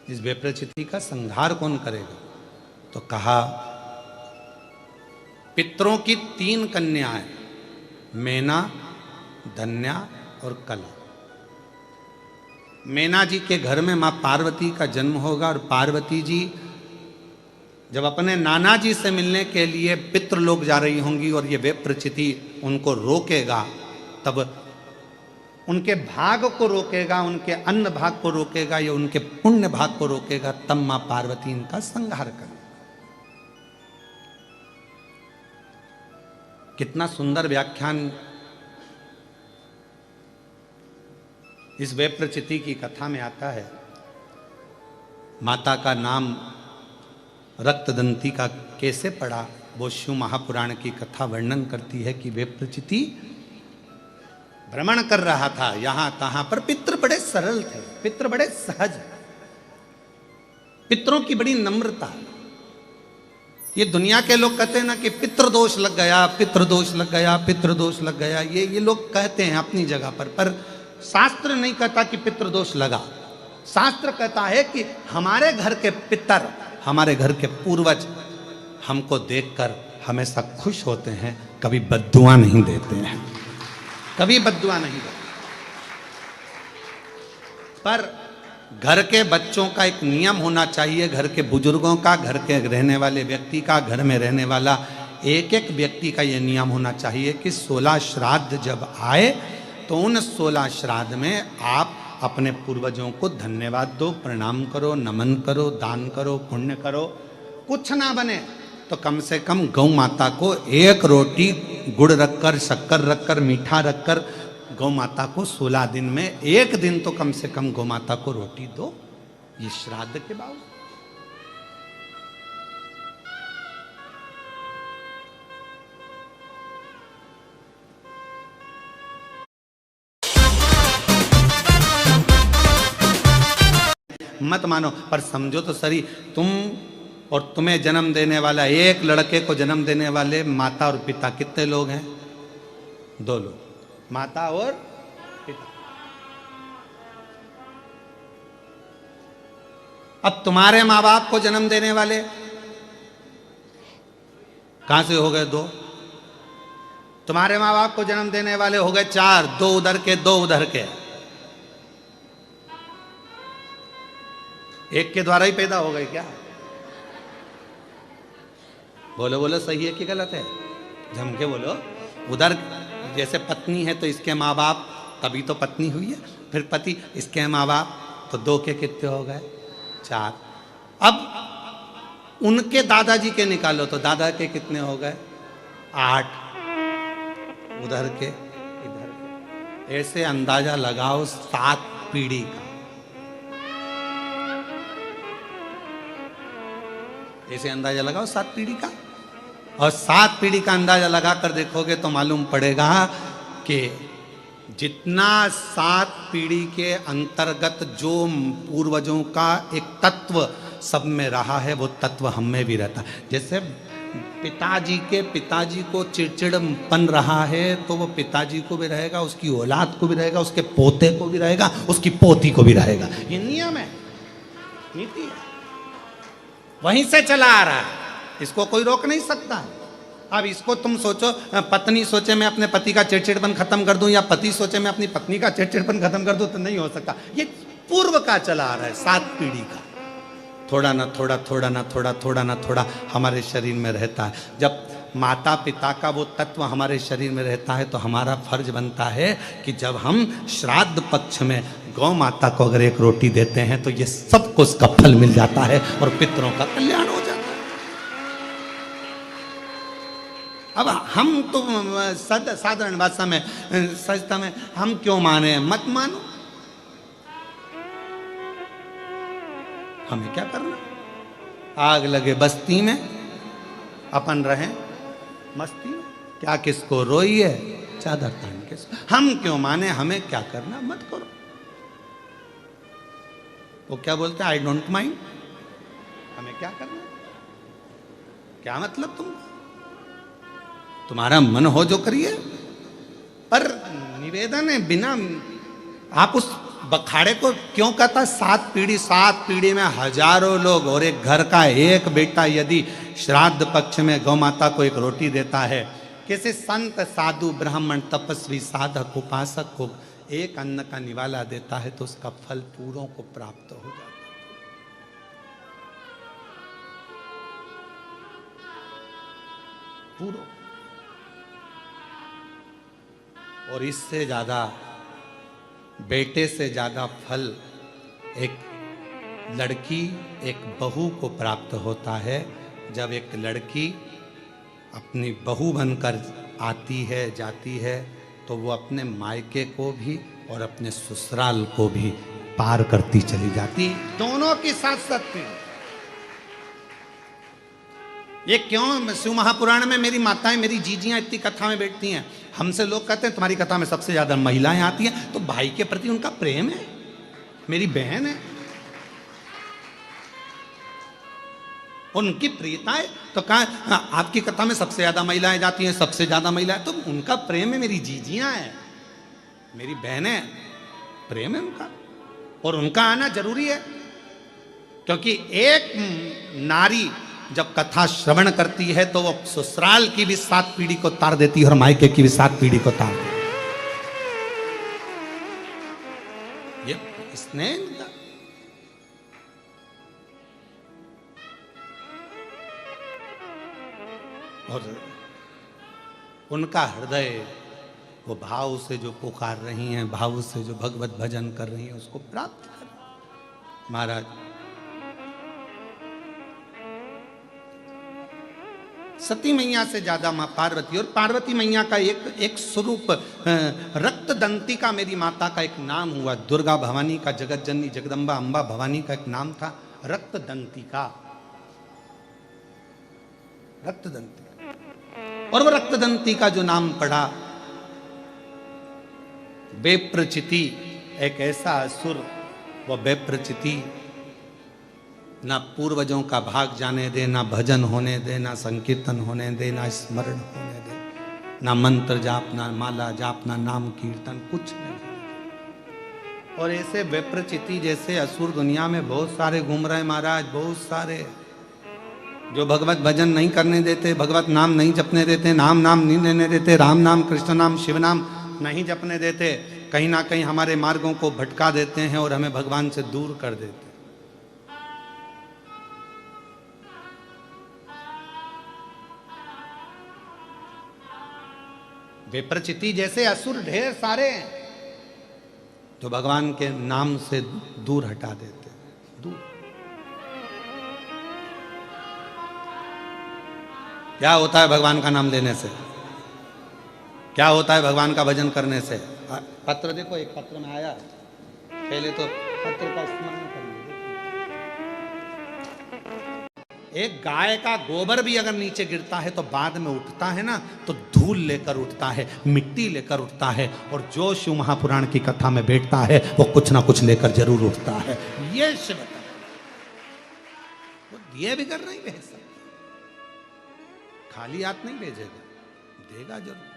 इस विप्रचिति का संहार कौन करेगा? तो कहा पितरों की 3 कन्याएं, मेना, धन्या और कला। मेना जी के घर में मां पार्वती का जन्म होगा और पार्वती जी जब अपने नाना जी से मिलने के लिए पितृलोक जा रही होंगी और ये विप्रचिति उनको रोकेगा, तब उनके भाग को रोकेगा, उनके अन्न भाग को रोकेगा या उनके पुण्य भाग को रोकेगा, तब मां पार्वती इनका संहार करेगी। कितना सुंदर व्याख्यान इस विप्रचिति की कथा में आता है। माता का नाम रक्तदंती का कैसे पड़ा, वो शिव महापुराण की कथा वर्णन करती है कि विप्रचिति भ्रमण कर रहा था यहां तहां पर। पितृ बड़े सरल थे, पितृ बड़े सहज, पितरों की बड़ी नम्रता। ये दुनिया के लोग कहते हैं ना कि पितृदोष लग गया, पितृदोष लग गया, पितृदोष लग गया, ये लोग कहते हैं अपनी जगह पर शास्त्र नहीं कहता कि पितृदोष लगा। शास्त्र कहता है कि हमारे घर के पितर, हमारे घर के पूर्वज हमको देखकर हमेशा खुश होते हैं, कभी बद्दुआ नहीं देते हैं, कभी बद्दुआ नहीं देते। पर घर के बच्चों का एक नियम होना चाहिए, घर के बुजुर्गों का, घर के रहने वाले व्यक्ति का, घर में रहने वाला एक एक व्यक्ति का यह नियम होना चाहिए कि 16 श्राद्ध जब आए तो उन 16 श्राद्ध में आप अपने पूर्वजों को धन्यवाद दो, प्रणाम करो, नमन करो, दान करो, पुण्य करो। कुछ ना बने तो कम से कम गौ माता को एक रोटी गुड़ रखकर, शक्कर रखकर, मीठा रखकर गौ माता को 16 दिन में एक दिन तो कम से कम गौ माता को रोटी दो, ये श्राद्ध के बावजूद। मत मानो, पर समझो तो सही, तुम और तुम्हें जन्म देने वाला, एक लड़के को जन्म देने वाले माता और पिता कितने लोग हैं? 2 लोग, माता और पिता। अब तुम्हारे माँ बाप को जन्म देने वाले कहां से हो गए? 2। तुम्हारे माँ बाप को जन्म देने वाले हो गए 4, 2 उधर के, 2 उधर के। एक के द्वारा ही पैदा हो गए क्या? बोलो बोलो, सही है कि गलत है? जम के बोलो। उधर जैसे पत्नी है तो इसके माँ बाप, तभी तो पत्नी हुई है, फिर पति, इसके माँ बाप, तो 2 के कितने हो गए? 4। अब उनके दादाजी के निकालो तो दादा के कितने हो गए? 8। उधर के, इधर के, ऐसे अंदाजा लगाओ 7 पीढ़ी का। ऐसे अंदाजा लगाओ 7 पीढ़ी का, और 7 पीढ़ी का अंदाजा लगाकर देखोगे तो मालूम पड़ेगा कि जितना 7 पीढ़ी के अंतर्गत जो पूर्वजों का एक तत्व सब में रहा है, वो तत्व हम में भी रहता है। जैसे पिताजी के पिताजी को चिड़चिड़पन रहा है तो वो पिताजी को भी रहेगा, उसकी औलाद को भी रहेगा, उसके पोते को भी रहेगा, उसकी पोती को भी रहेगा। ये नियम है, नीति है, वहीं से चला आ रहा है, इसको कोई रोक नहीं सकता है। अब इसको तुम सोचो, पत्नी सोचे मैं अपने पति का चिड़चिड़पन खत्म कर दूं, या पति सोचे मैं अपनी पत्नी का चिड़चिड़पन खत्म कर दूं, तो नहीं हो सकता। ये पूर्व का चला आ रहा है, 7 पीढ़ी का। थोड़ा ना थोड़ा, थोड़ा ना थोड़ा, थोड़ा ना थोड़ा हमारे शरीर में रहता है। जब माता पिता का वो तत्व हमारे शरीर में रहता है तो हमारा फर्ज बनता है कि जब हम श्राद्ध पक्ष में गौ माता को अगर एक रोटी देते हैं तो ये सबको उसका फल मिल जाता है और पितरों का कल्याण हो जाता है। अब हम तो साधारण भाषा में, सहजता में हम क्यों माने? मत मानो, हमें क्या करना? आग लगे बस्ती में, अपन रहे मस्ती में, क्या किसको रोई है चादर तान के। हम क्यों माने? हमें क्या करना? मत करो। वो क्या बोलते हैं? आई डोंट माइंड, हमें क्या करना? क्या मतलब? तुम्हारा मन हो जो करिए, पर निवेदन है, बिना आप उस बखाड़े को क्यों कहता है 7 पीढ़ी में हजारों लोग और एक घर का एक बेटा यदि श्राद्ध पक्ष में गौ माता को एक रोटी देता है, किसी संत साधु ब्राह्मण तपस्वी साधक उपासक को एक अन्न का निवाला देता है तो उसका फल पूरों को प्राप्त हो जाता है। पूरों। और इससे ज्यादा, बेटे से ज्यादा फल एक लड़की एक बहू को प्राप्त होता है। जब एक लड़की अपनी बहू बनकर आती है जाती है तो वो अपने मायके को भी और अपने ससुराल को भी पार करती चली जाती, दोनों की साथ साथ। ये क्यों शिव महापुराण में मेरी माताएं मेरी जीजियां इतनी कथा में बैठती हैं, हमसे लोग कहते हैं तुम्हारी कथा में सबसे ज्यादा महिलाएं आती हैं, तो भाई के प्रति उनका प्रेम है, मेरी बहन है, उनकी प्रियता है। तो कहा आपकी कथा में सबसे ज्यादा महिलाएं जाती हैं, सबसे ज्यादा महिलाएं, तो उनका प्रेम है, मेरी जीजियां हैं, मेरी बहन है, प्रेम है उनका, और उनका आना जरूरी है। क्योंकि एक नारी जब कथा श्रवण करती है तो वो ससुराल की भी 7 पीढ़ी को तार देती है और मायके की भी 7 पीढ़ी को तार देती है। ये इसने और उनका हृदय वो भाव से जो पुकार रही हैं, भाव से जो भगवत भजन कर रही हैं, उसको प्राप्त कर। महाराज सती मैया से ज्यादा मां पार्वती, और पार्वती मैया का एक स्वरूप रक्त दंतिका मेरी माता का एक नाम हुआ। दुर्गा भवानी का, जगत जननी जगदम्बा अंबा भवानी का एक नाम था रक्त दंतिका, रक्त दंतिका। और वो रक्त दंतिका जो नाम पढ़ा, बेप्रचिति एक ऐसा असुर, वो बेप्रचिति ना पूर्वजों का भाग जाने दे, ना भजन होने दे, ना संकीर्तन होने दे, ना स्मरण होने दे, ना मंत्र जाप, ना माला जाप, ना नाम कीर्तन, कुछ नहीं। और ऐसे विप्रचिति जैसे असुर दुनिया में बहुत सारे घूम रहे महाराज, बहुत सारे, जो भगवत भजन नहीं करने देते, भगवत नाम नहीं जपने देते, नाम नहीं लेने देते, राम नाम कृष्ण नाम शिव नाम नहीं जपने देते, कहीं ना कहीं हमारे मार्गों को भटका देते हैं और हमें भगवान से दूर कर देते हैं। विप्रचिति जैसे असुर ढेर सारे हैं जो भगवान के नाम से दूर हटा देते हैं। दूर क्या होता है भगवान का नाम लेने से? क्या होता है भगवान का भजन करने से? पत्र देखो, एक पत्र में आया, पहले तो पत्र का स्मरण करिए। एक गाय का गोबर भी अगर नीचे गिरता है तो बाद में उठता है ना, तो धूल लेकर उठता है, मिट्टी लेकर उठता है, और जो शिव महापुराण की कथा में बैठता है वो कुछ ना कुछ लेकर जरूर उठता है। ये शिव वो दिए बिगड़ नहीं भेज सकता, खाली हाथ नहीं भेजेगा, देगा जरूर।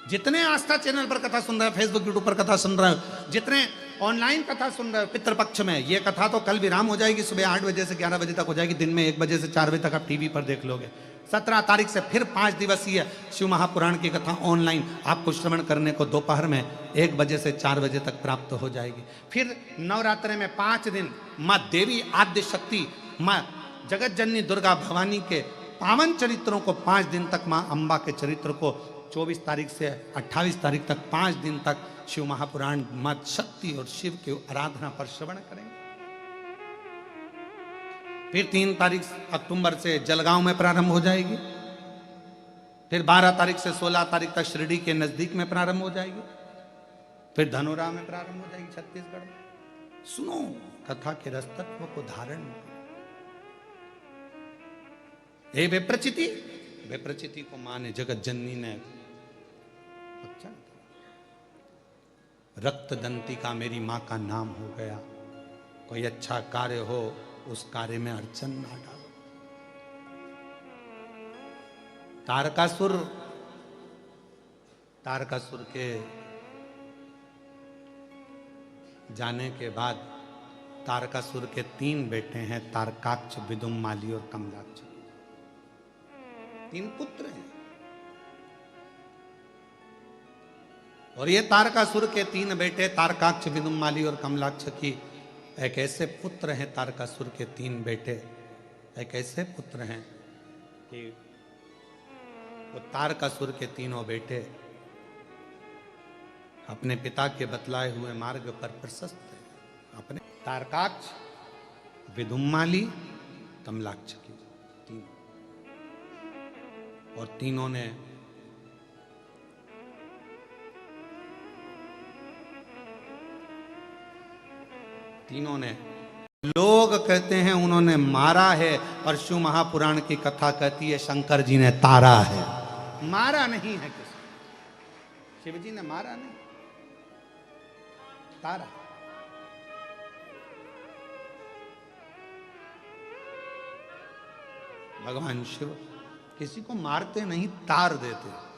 जितने आस्था चैनल पर कथा सुन रहे हैं, फेसबुक यूट्यूब पर कथा सुन रहे हो, जितने ऑनलाइन कथा सुन रहे हो पितृपक्ष में, ये कथा तो कल विराम हो जाएगी, सुबह 8 बजे से 11 बजे तक हो जाएगी, दिन में 1 बजे से 4 बजे तक आप टीवी पर देख लोगे। 17 तारीख से फिर 5 दिवसीय शिव महापुराण की कथा ऑनलाइन आपको श्रवण करने को दोपहर में 1 बजे से 4 बजे तक प्राप्त हो जाएगी। फिर नवरात्रि में 5 दिन माँ देवी आद्य शक्ति, माँ जगत जननी दुर्गा भवानी के पावन चरित्रों को 5 दिन तक, माँ अम्बा के चरित्र को 24 तारीख से 28 तारीख तक 5 दिन तक शिव महापुराण मां शक्ति और शिव की आराधना पर श्रवण करेंगे। फिर 3 तारीख अक्टूबर से जलगांव में प्रारंभ हो जाएगी। फिर 12 तारीख से 16 तारीख तक शिरडी के नजदीक में प्रारंभ हो जाएगी। फिर धनोरा में प्रारंभ हो जाएगी, छत्तीसगढ़ में। सुनो कथा के रसतत्व को धारण। हे विप्रचिति, विप्रचिति को मां ने, जगत जननी ने अच्छा, रक्त दंतिका मेरी मां का नाम हो गया। कोई अच्छा कार्य हो उस कार्य में अड़चन ना डालो। तारकासुर, तारकासुर के जाने के बाद तारकासुर के 3 बेटे हैं, तारकाक्ष, विदुम्माली और कमलाक्ष। 3 पुत्र हैं। और ये तारकासुर के 3 बेटे तारकाक्ष, विदुम्माली और कमलाक्ष की एक ऐसे पुत्र हैं, तारकासुर के 3 बेटे एक ऐसे पुत्र हैं कि वो तारकासुर के तीनों बेटे अपने पिता के बतलाए हुए मार्ग पर प्रशस्त थे। अपने तारकाक्ष, विदुम्माली, कमलाक्ष की 3, और तीनों ने लोग कहते हैं उन्होंने मारा है, और शिव महापुराण की कथा कहती है शंकर जी ने तारा है। मारा नहीं है किसी, शिव जी ने मारा नहीं, तारा। भगवान शिव किसी को मारते नहीं, तार देते।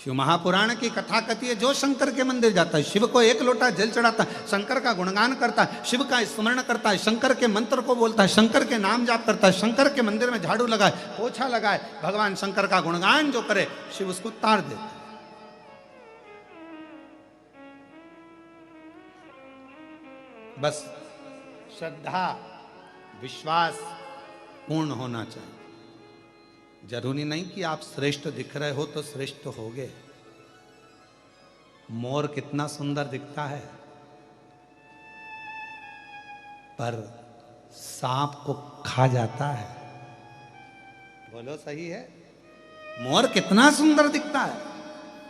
शिव महापुराण की कथा कहती है जो शंकर के मंदिर जाता है, शिव को 1 लोटा जल चढ़ाता है, शंकर का गुणगान करता है, शिव का स्मरण करता है, शंकर के मंत्र को बोलता है, शंकर के नाम जाप करता है, शंकर के मंदिर में झाड़ू लगाए, पोछा लगाए, भगवान शंकर का गुणगान जो करे, शिव उसको तार देता है। बस श्रद्धा, विश्वास पूर्ण होना चाहिए। जरूरी नहीं कि आप श्रेष्ठ दिख रहे हो तो श्रेष्ठ होगे। मोर कितना सुंदर दिखता है, पर सांप को खा जाता है। बोलो सही है? मोर कितना सुंदर दिखता है।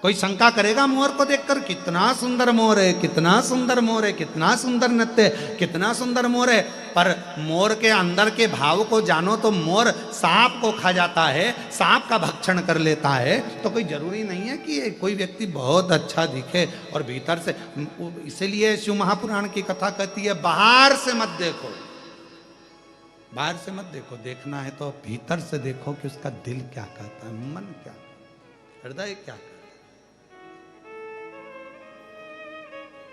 कोई शंका करेगा मोर को देखकर, कितना सुंदर मोर है, कितना सुंदर मोर है, कितना सुंदर नृत्य, कितना सुंदर मोर है। पर मोर के अंदर के भाव को जानो तो मोर सांप को खा जाता है, सांप का भक्षण कर लेता है। तो कोई जरूरी नहीं है कि कोई व्यक्ति बहुत अच्छा दिखे और भीतर से। इसीलिए शिव महापुराण की कथा कहती है बाहर से मत देखो, बाहर से मत देखो, देखना है तो भीतर से देखो कि उसका दिल क्या कहता है, मन क्या, हृदय क्या कहता है।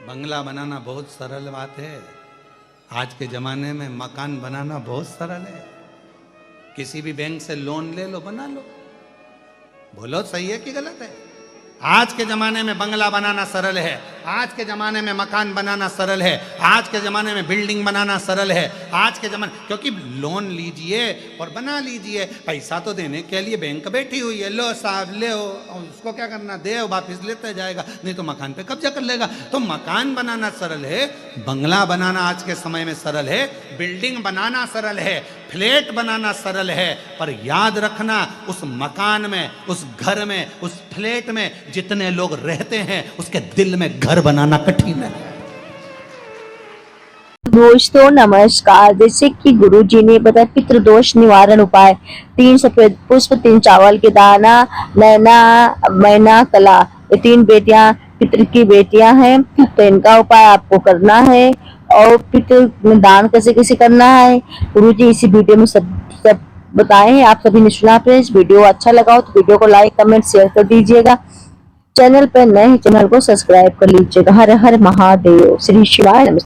बंगला बनाना बहुत सरल बात है। आज के ज़माने में मकान बनाना बहुत सरल है। किसी भी बैंक से लोन ले लो, बना लो। बोलो सही है कि गलत है? आज के ज़माने में बंगला बनाना सरल है, आज के ज़माने में मकान बनाना सरल है, आज के ज़माने में बिल्डिंग बनाना सरल है। आज के ज़माने, क्योंकि लोन लीजिए और बना लीजिए, पैसा तो देने के लिए बैंक बैठी हुई है, लो साहब ले हो, उसको क्या करना, दे वापस लेते जाएगा, नहीं तो मकान पे कब्जा कर लेगा। तो मकान बनाना सरल है, बंगला बनाना आज के समय में सरल है, बिल्डिंग बनाना सरल है, फ्लैट बनाना सरल है। पर याद रखना, उस मकान में, उस घर में, उस फ्लैट में जितने लोग रहते हैं उसके दिल में घर बनाना कठिन है। दोस्तों नमस्कार। जैसे कि गुरुजी ने बताया पितृदोष निवारण उपाय, 3 सफेद पुष्प, 3 चावल के दाना, नैना, मैना, कला, ये 3 बेटियां पितृ की बेटियां हैं। तो इनका उपाय आपको करना है। और पितृ दान कैसे कैसे करना है गुरुजी इसी वीडियो में सब बताए हैं। आप सभी ने सुना। फ्रेंड्स वीडियो अच्छा लगा हो तो वीडियो को लाइक, कमेंट, शेयर कर दीजिएगा। चैनल पर नए चैनल को सब्सक्राइब कर लीजिएगा। हर हर महादेव। श्री शिवाय नमस्ते।